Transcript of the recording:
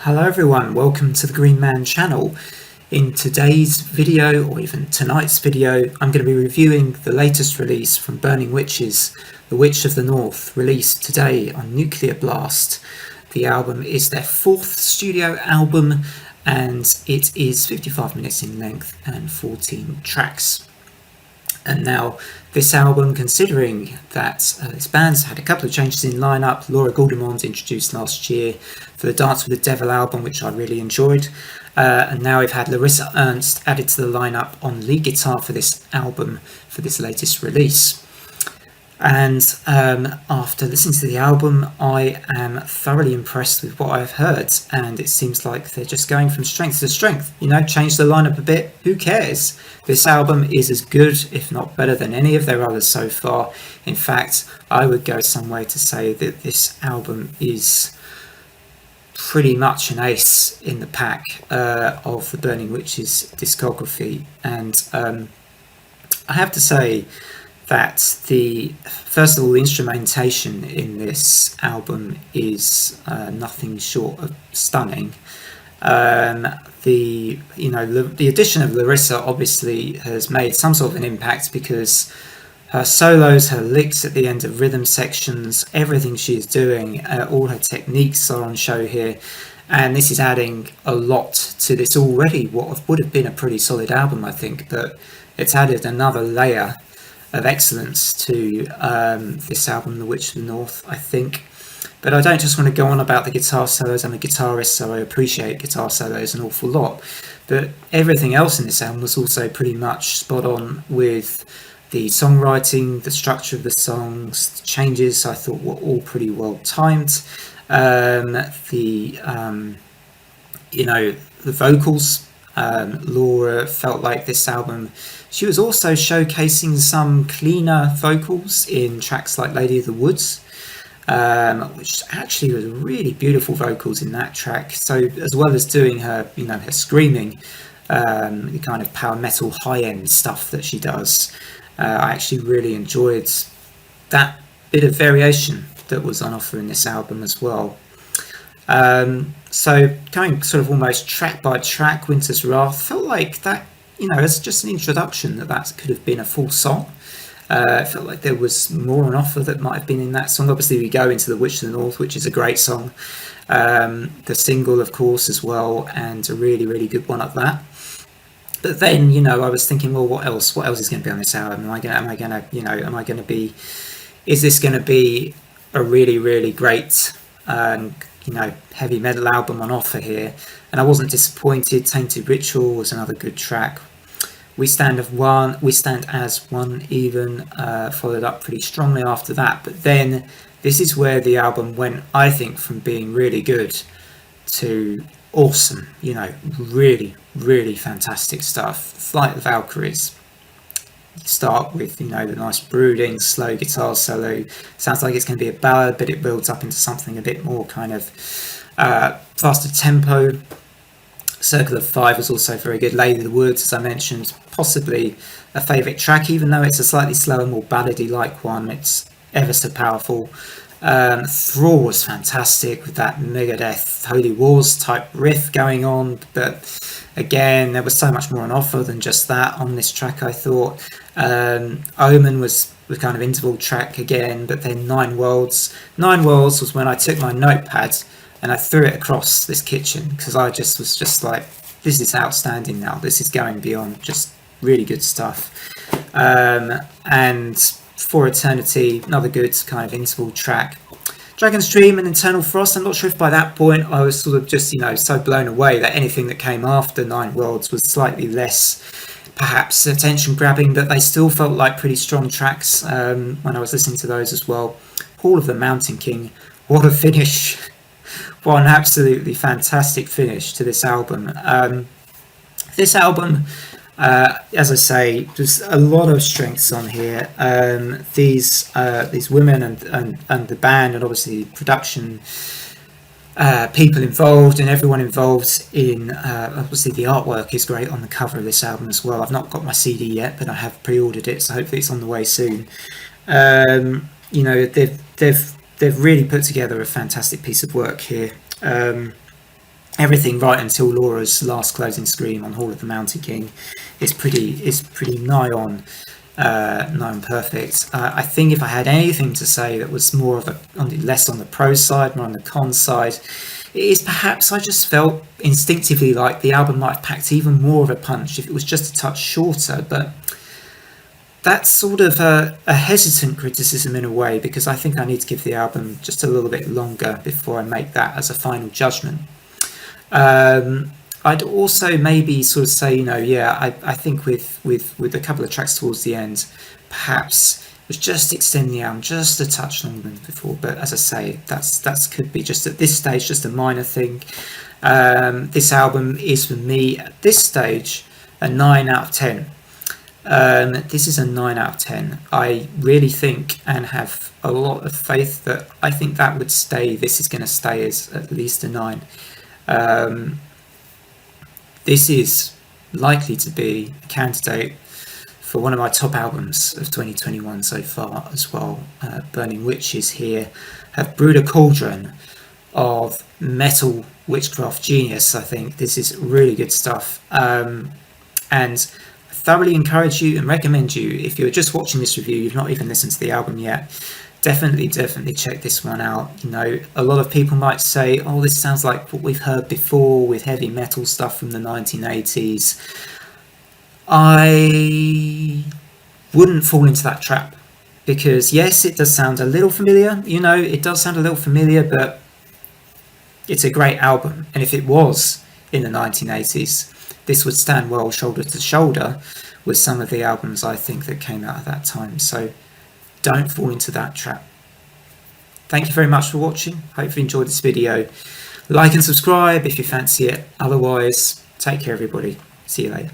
Hello everyone, welcome to the Green Man channel. In today's video, or even tonight's video, I'm going to be reviewing the latest release from Burning Witches, The Witch of the North, released today on Nuclear Blast. The album is their fourth studio album and it is 55 minutes in length and 14 tracks. And now this album, considering that this band's had a couple of changes in lineup, Laura Goldemond introduced last year for the Dance with the Devil album, which I really enjoyed, and now we've had Larissa Ernst added to the lineup on lead guitar for this album, for this latest release. And after listening to the album, I am thoroughly impressed with what I've heard, and it seems like they're just going from strength to strength. You know, change the lineup a bit, who cares? This album is as good, if not better, than any of their others so far. In fact, I would go some way to say that this album is pretty much an ace in the pack of the Burning Witches discography. And I have to say that first of all, the instrumentation in this album is nothing short of stunning. The addition of Larissa obviously has made some sort of an impact, because her solos, her licks at the end of rhythm sections, everything she's doing, all her techniques are on show here, and this is adding a lot to this already what would have been a pretty solid album, I think, but it's added another layer of excellence to this album, The Witch of the North, I think. But I don't just want to go on about the guitar solos. I'm a guitarist, so I appreciate guitar solos an awful lot. But everything else in this album was also pretty much spot on, with the songwriting, the structure of the songs, the changes I thought were all pretty well timed. The vocals. Laura felt like this album, she was also showcasing some cleaner vocals in tracks like Lady of the Woods, which actually was really beautiful vocals in that track. So as well as doing her, her screaming, the kind of power metal high-end stuff that she does, I actually really enjoyed that bit of variation that was on offer in this album as well. So going sort of almost track by track, Winter's Wrath felt like that, as just an introduction, that could have been a full song. It felt like there was more on offer that might have been in that song. Obviously we go into The Witch of the North, which is a great song. The single, of course, as well, and a really, really good one at that. But then, I was thinking, well, what else? What else is going to be on this album? Is this going to be a really, really great heavy metal album on offer here? And I wasn't disappointed. Tainted Ritual was another good track. We Stand as One even followed up pretty strongly after that. But then this is where the album went, I think, from being really good to awesome. Really, really fantastic stuff. Flight of the Valkyries. You start with, the nice brooding, slow guitar solo. Sounds like it's going to be a ballad, but it builds up into something a bit more kind of faster tempo. Circle of Five was also very good. Lady of the Woods, as I mentioned, possibly a favourite track, even though it's a slightly slower, more ballady-like one. It's ever so powerful. Thrall was fantastic with that Megadeth Holy Wars type riff going on, but again, there was so much more on offer than just that on this track, I thought. Omen was kind of interval track again, but then Nine Worlds was when I took my notepad and I threw it across this kitchen, because I was just like, this is outstanding now. This is going beyond just really good stuff. And For Eternity, another good kind of interval track. Dragon's Dream and Eternal Frost, I'm not sure if by that point I was sort of just, so blown away that anything that came after Nine Worlds was slightly less, perhaps, attention grabbing, but they still felt like pretty strong tracks when I was listening to those as well. Hall of the Mountain King, what a finish. What an absolutely fantastic finish to this album. This album, as I say, there's a lot of strengths on here. These women and the band, and obviously production people involved, and everyone involved in obviously the artwork is great on the cover of this album as well. I've not got my CD yet, but I have pre-ordered it, so hopefully it's on the way soon. They've really put together a fantastic piece of work here. everything right until Laura's last closing scream on Hall of the Mountain King is pretty nigh on perfect. I think if I had anything to say that was more of less on the pro side, more on the con side, it is perhaps I just felt instinctively like the album might have packed even more of a punch if it was just a touch shorter, but that's sort of a hesitant criticism in a way, because I think I need to give the album just a little bit longer before I make that as a final judgment. I'd also maybe sort of say, I think with a couple of tracks towards the end, perhaps was just extending the album just a touch longer than before. But as I say, that's could be just at this stage just a minor thing. This album is for me at this stage a 9 out of 10. This is a 9 out of 10. I really think and have a lot of faith that I think that would stay. This is going to stay as at least a 9. This is likely to be a candidate for one of my top albums of 2021 so far as well. Burning Witches here have brewed a cauldron of metal witchcraft genius. I think this is really good stuff. And I thoroughly encourage you and recommend you, if you're just watching this review, you've not even listened to the album yet, definitely check this one out. A lot of people might say, oh, this sounds like what we've heard before with heavy metal stuff from the 1980s. I wouldn't fall into that trap, because yes, it does sound a little familiar, but it's a great album, and if it was in the 1980s, this would stand well shoulder to shoulder with some of the albums I think that came out at that time. So don't fall into that trap. Thank you very much for watching. Hope you enjoyed this video. Like and subscribe if you fancy it. Otherwise, take care everybody. See you later.